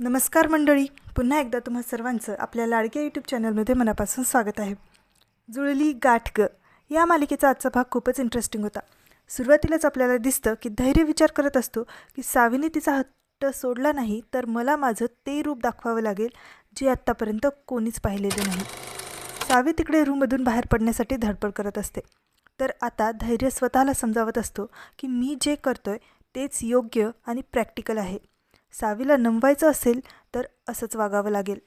नमस्कार मंडळी, पुन्हा एकदा तुम्हा सर्वांचं आपल्या लाडक्या यूट्यूब चॅनलमध्ये मनापासून स्वागत आहे. जुळली गाठ ग या मालिकेचा आजचा भाग खूपच इंटरेस्टिंग होता. सुरुवातीलाच आपल्याला दिसतं की धैर्य विचार करत असतो की सावीने तिचा हट्ट सोडला नाही तर मला माझं ते रूप दाखवावं लागेल जे आत्तापर्यंत कोणीच पाहिलेलं नाही. सावी तिकडे रूममधून बाहेर पडण्यासाठी धडपड करत असते. तर आता धैर्य स्वतःला समजावत असतो की मी जे करतोय तेच योग्य आणि प्रॅक्टिकल आहे. सावीला नमवायचं असेल तर असंच वागावं लागेल.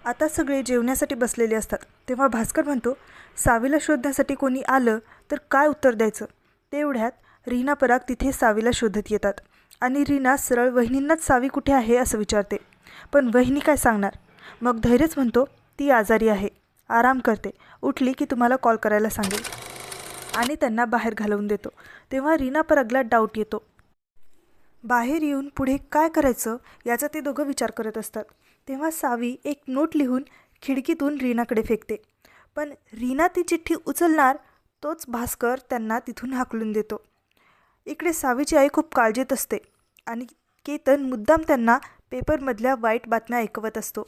आता सगळे जेवण्यासाठी बसलेले असतात तेव्हा भास्कर म्हणतो, सावीला शोधण्यासाठी कोणी आलं तर काय उत्तर द्यायचं. तेवढ्यात रीना पराग तिथे सावीला शोधत येतात आणि रीना सरळ वहिनींनाच सावी कुठे आहे असं विचारते. पण वहिनी काय सांगणार. मग धैर्यच म्हणतो, ती आजारी आहे, आराम करते, उठली की तुम्हाला कॉल करायला सांगेल आणि त्यांना बाहेर घालवून देतो. तेव्हा रीना परागला डाऊट येतो. बाहेर येऊन पुढे काय करायचं याचा ते दोघं विचार करत असतात. तेव्हा सावी एक नोट लिहून खिडकीतून रीनाकडे फेकते. पण रीना ती चिठ्ठी उचलणार तोच भास्कर त्यांना तिथून हाकलून देतो. इकडे सावीची आई खूप काळजीत असते आणि केतन मुद्दाम त्यांना पेपरमधल्या वाईट बातम्या ऐकवत असतो.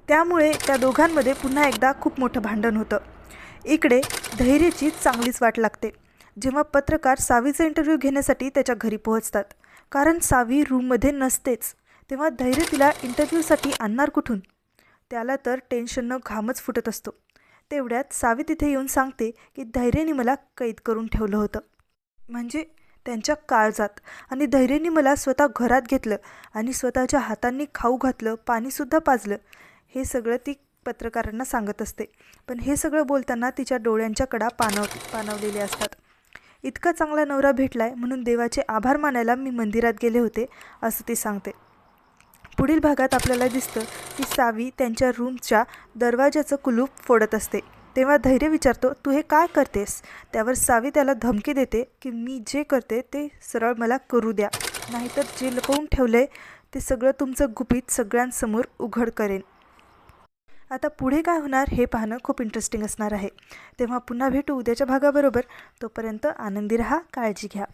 त्यामुळे त्या दोघांमध्ये पुन्हा एकदा खूप मोठं भांडण होतं. इकडे धैर्यची चांगलीच वाट लागते जेव्हा पत्रकार सावीचा इंटरव्ह्यू घेण्यासाठी त्याच्या घरी पोहोचतात. कारण सावी रूममध्ये नसतेच. तेव्हा धैर्य तिला इंटरव्ह्यूसाठी आणणार कुठून. त्याला तर टेन्शननं घामच फुटत असतो. तेवढ्यात सावी तिथे येऊन सांगते की धैर्याने मला कैद करून ठेवलं होतं, म्हणजे त्यांच्या काळजात. आणि धैर्याने मला स्वतः घरात घेतलं आणि स्वतःच्या हातांनी खाऊ घातलं, पाणीसुद्धा पाजलं. हे सगळं ती पत्रकारांना सांगत असते. पण हे सगळं बोलताना तिच्या डोळ्यांच्या कडा पाणावलेल्या असतात. इतका चांगला नवरा भेटलाय म्हणून देवाचे आभार मानायला मी मंदिरात गेले होते असं ती सांगते. पुढील भागात आपल्याला दिसतं की सावी त्यांच्या रूमच्या दरवाजाचं कुलूप फोडत असते. तेव्हा धैर्य विचारतो, तू हे काय करतेस. त्यावर सावी त्याला धमकी देते की मी जे करते ते सरळ मला करू द्या, नाहीतर जे लपवून ठेवलंय ते सगळं तुमचं गुपित सगळ्यांसमोर उघड करेन. आता पुढे काय होणार हे पाहणं खूप इंटरेस्टिंग असणार आहे. तेव्हा पुन्हा भेटू उद्याच्या भागाबरोबर. तोपर्यंत आनंदी रहा, काळजी घ्या.